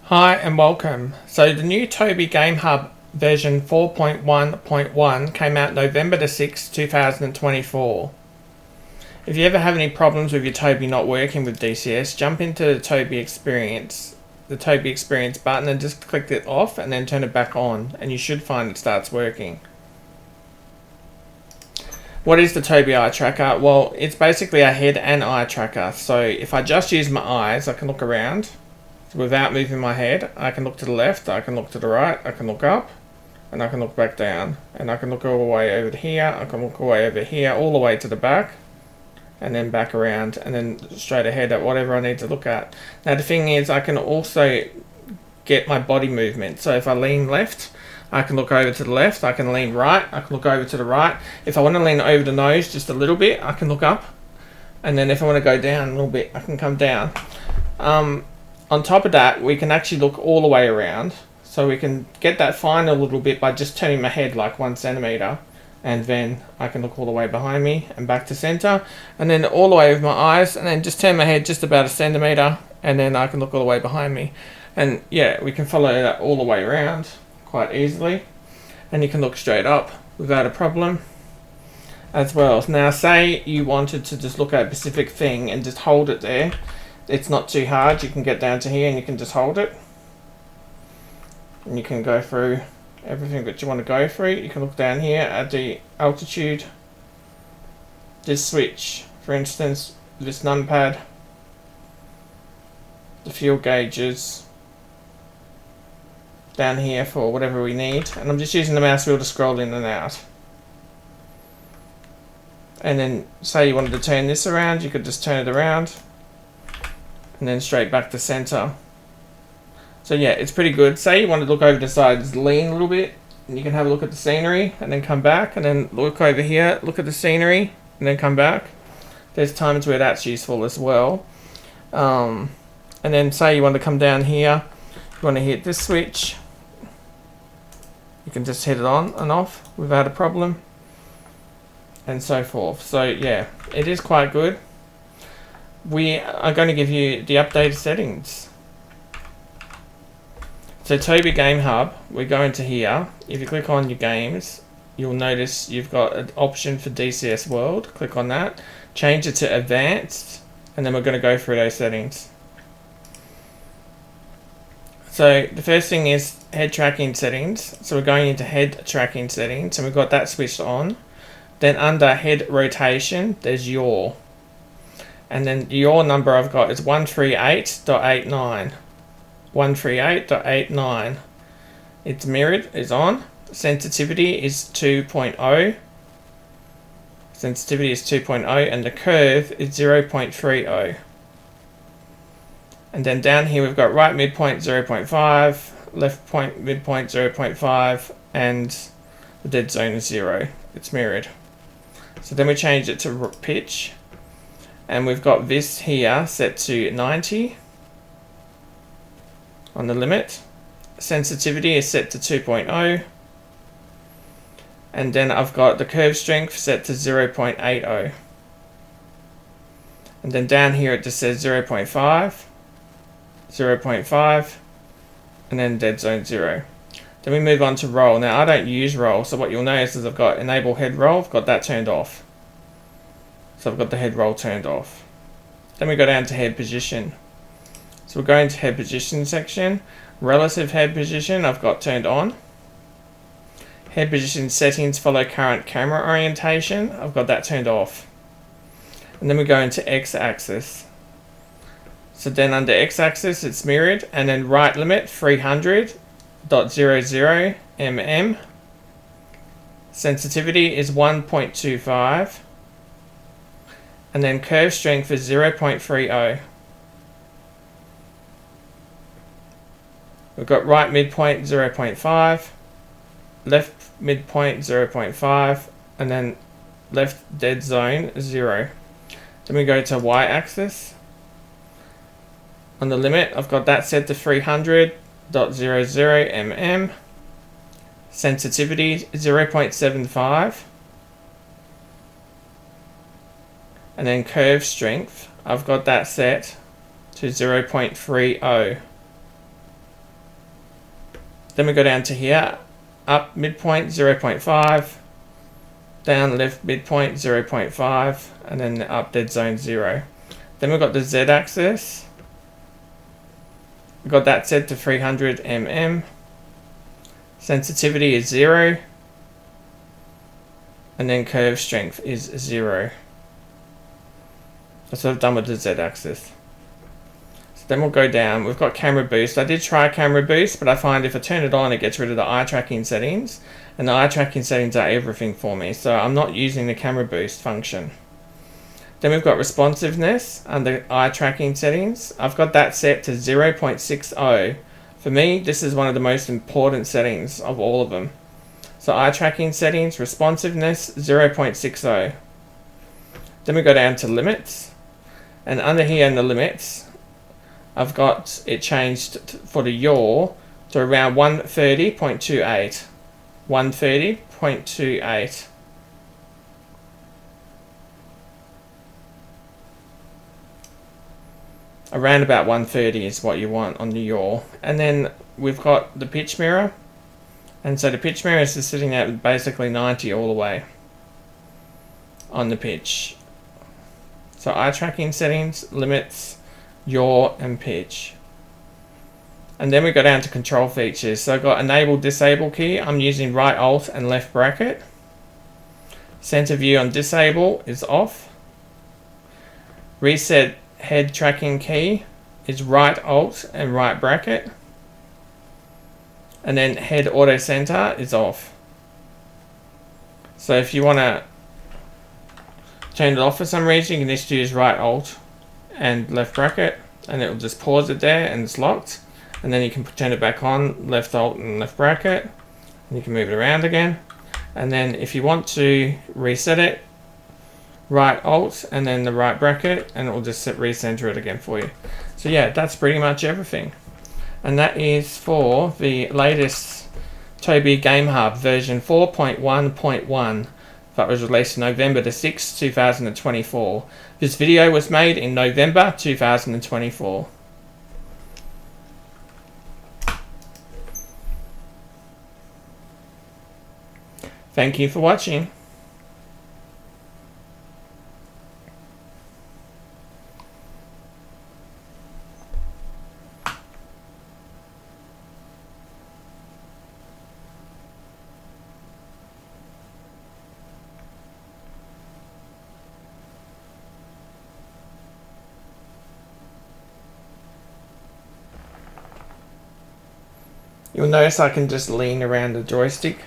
Hi and welcome. So the new Tobii Game Hub version 4.1.1 came out November the 6th, 2024. If you ever have any problems with your Tobii not working with DCS, jump into the Tobii Experience button and just click it off and then turn it back on, and you should find it starts working. What is the Tobii eye tracker? Well, it's basically a head and eye tracker. So if I just use my eyes, I can look around without moving my head. I can look to the left, I can look to the right, I can look up, and I can look back down, and I can look all the way over here, I can look away over here, all the way to the back, and then back around, and then straight ahead at whatever I need to look at. Now the thing is, I can also get my body movement. So if I lean left, I can look over to the left, I can lean right, I can look over to the right. If I want to lean over the nose just a little bit, I can look up, and then if I want to go down a little bit, I can come down. On top of that, we can actually look all the way around. So we can get that fine a little bit by just turning my head like 1 centimeter. And then I can look all the way behind me and back to center. And then all the way with my eyes. And then just turn my head just about 1 centimeter. And then I can look all the way behind me. And yeah, we can follow that all the way around quite easily. And you can look straight up without a problem as well. Now say you wanted to just look at a specific thing and just hold it there. It's not too hard. You can get down to here and you can just hold it, and you can go through everything that you want to go through. You can look down here at the altitude, this switch for instance, this numpad, the fuel gauges down here for whatever we need, and I'm just using the mouse wheel to scroll in and out. And then say you wanted to turn this around, you could just turn it around and then straight back to center. So yeah, it's pretty good. Say you want to look over the side, just lean a little bit, and you can have a look at the scenery, and then come back, and then look over here, look at the scenery, and then come back. There's times where that's useful as well. And then say you want to come down here, you want to hit this switch, you can just hit it on and off without a problem, and so forth. So yeah, it is quite good. We are going to give you the updated settings. So Tobii Game Hub, we go into here. If you click on your games, you'll notice you've got an option for DCS World. Click on that, change it to advanced, and then we're going to go through those settings. So the first thing is head tracking settings. So we're going into head tracking settings, and we've got that switched on. Then under head rotation, there's yaw. And then your number I've got is 138.89. 138.89. It's mirrored, is on. Sensitivity is 2.0. Sensitivity is 2.0, and the curve is 0.30. And then down here we've got right midpoint 0.5, left point midpoint 0.5, and the dead zone is 0. It's mirrored. So then we change it to pitch. And we've got this here set to 90 on the limit. Sensitivity is set to 2.0. And then I've got the curve strength set to 0.80. And then down here it just says 0.5, 0.5, and then dead zone 0. Then we move on to roll. Now I don't use roll, so what you'll notice is I've got enable head roll, I've got that turned off. So I've got the head roll turned off. Then we go down to head position. So we're going to head position section. Relative head position I've got turned on. Head position settings follow current camera orientation. I've got that turned off. And then we go into X axis. So then under X axis it's mirrored, and then right limit 300.00 mm. Sensitivity is 1.25. And then curve strength is 0.30. We've got right midpoint 0.5, left midpoint 0.5, and then left dead zone 0. Then we go to Y axis. On the limit, I've got that set to 300.00 mm. Sensitivity 0.75. And then curve strength, I've got that set to 0.30. Then we go down to here, up midpoint 0.5, down left midpoint 0.5, and then up dead zone 0. Then we've got the Z axis. We've got that set to 300 mm. Sensitivity is 0. And then curve strength is 0. That's what I've done with the Z axis. So then we'll go down. We've got camera boost. I did try camera boost, but I find if I turn it on, it gets rid of the eye tracking settings. And the eye tracking settings are everything for me. So I'm not using the camera boost function. Then we've got responsiveness under eye tracking settings. I've got that set to 0.60. For me, this is one of the most important settings of all of them. So eye tracking settings, responsiveness, 0.60. Then we go down to limits. And under here in the limits, I've got it changed for the yaw to around 130.28. 130.28. Around about 130 is what you want on the yaw. And then we've got the pitch mirror. And so the pitch mirror is just sitting at basically 90 all the way on the pitch. So eye tracking settings, limits, yaw, and pitch. And then we go down to control features. So I've got enable disable key. I'm using right alt and left bracket. Center view on disable is off. Reset head tracking key is right alt and right bracket. And then head auto center is off. So if you want to turn it off for some reason, you can just use right alt and left bracket, and it will just pause it there and it's locked. And then you can turn it back on, left alt and left bracket, and you can move it around again. And then if you want to reset it, right alt and then the right bracket, and it will just recenter it again for you. So yeah, that's pretty much everything. And that is for the latest Tobii Game Hub version 4.1.1 that was released November the 6th, 2024. This video was made in November 2024. Thank you for watching. You'll notice I can just lean around the joystick.